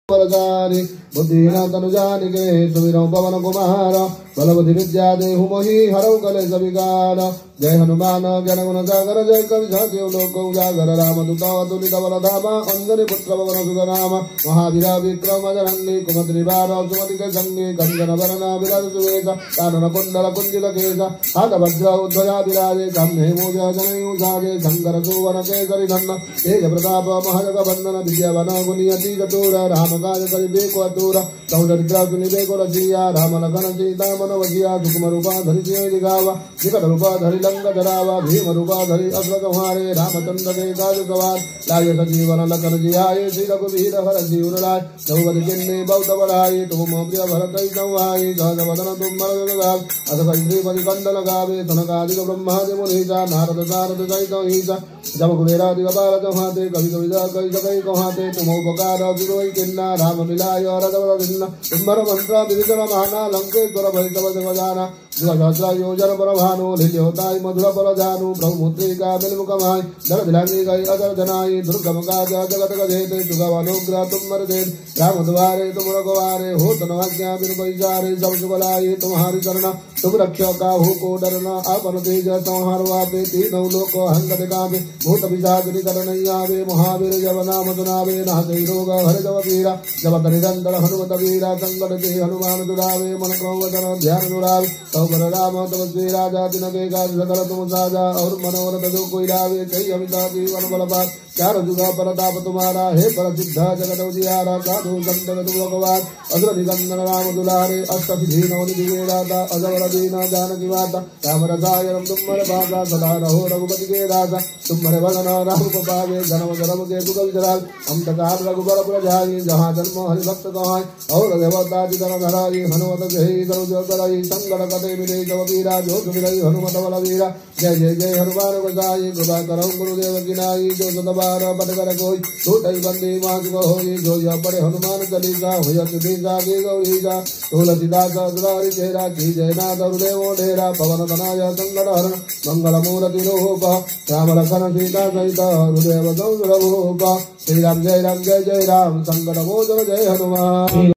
वरदारि बुद्धिहीना तनुजानिके सुवीरो पवन कुमार बलवति विद्या देहु मोहि हरौ कलेश विकार। जय हनुमान ज्ञान गुण सागर जय कवि साक्षी लोक उजागर रामदूत अतुलित बल धामा अंजनी पुत्र पवन सुत नाम महावीरा विक्रम जरंगी कुमति बार सुमति के संगी कंचन वरण विराज सुवेश कानन कुंडल कुंजित केश हाथ वज्र उध्वजा विराजे खम्भे मूज जनेऊ साजे शंकर सुवन केसरी धन्न तेज प्रताप महाजग बंदन विद्यावन गुणियति चतुर राम काज करिबे को अतुर सौदरिद्र सुनिबे को रसिया राम लखन सीता मन वजिया सुकुम रूपा धरि सिंह दिखावा विकट रूपा धरि लंक जरावा भीम रूपा धरि असुर संहारे रामचंद्र के काज सवार लाय सजीवन लखन जियाये श्री रघुवीर हर सिर लाय रघुपति किन्ने बहुत बड़ाई तुम प्रिय भरत संवाई सहज वदन तुम मर गाव अस श्रीपति कंदन गावे सनकादिक ब्रह्मादि मुनीसा नारद सारद सहित ईसा जब कुबेरादि कपाल चौहाते कवि कविता कवि सकै कहाते तुम उपकार विरोई किन्ना राम मिलाय रघुवर दिन्ना तुम्हार मंत्र विभीषण महाना लंकेश्वर भय तव जग जाना सहस्र योजन पर भानु लिल्योताय मधुर पर जानु प्रभु मुद्रिका बिलमुख माय धर दिलांगी गई अजर जनाई दुर्गम काज जगत गजेते सुगम अनुग्रह तुम देन राम द्वारे तुम रघुवारे हो तन आज्ञा बिन पैसारे सब सुबलाई तुम्हारी शरण तुम रक्षो काहू को डरना आपन तेज संहार वाते तीनों लोक हंगत कावे भूत पिशाच निकट नहीं आवे महावीर जब नाम सुनावे नासे रोग हर जब वीरा जब निरंतर हनुमत वीरा संकट के हनुमान दुरावे मन को वचन ध्यान दुरावे पर राम तब श्री राजा दिन के काज सकल तुम साजा और मनोरथ जो कोई लावे कई अमिता जीवन बल पास चार जुगा परताप तुम्हारा हे पर सिद्ध जगत उजियारा साधु संत तुम भगवान असुर निकंदन राम दुलारे अष्ट सिद्धि नव निधि दाता अजवर दीना जानकी माता राम रसायन तुम्हारे भाषा सदा रहो रघुपति के दासा तुम्हारे भजन राम को पावे जन्म जन्म के दुख विचराल हम तकार रघुबर प्रजाई जहाँ जन्म हरिभक्त कहाय और देवता जिधर धराई हनुमत जय जो कराई संकट कटे मिले जब वीरा जो विरई हनुमत बल वीरा जय जय जय हनुमान गोसाई कृपा करो गुरुदेव गिनाई जो सतबार पट कर कोई टूटई बंदी मांग होई जो यह पढ़े हनुमान चालीसा होय सुधीसा के गौरीसा तुलसीदास सदारि चेहरा की जय नाथ हृदय ढेरा पवन तनाय संकट हरण मंगल मूर्ति रूप राम लखन सीता सहित हृदय गौरव श्री राम जय राम जय जय राम संकट मोचन जय हनुमान।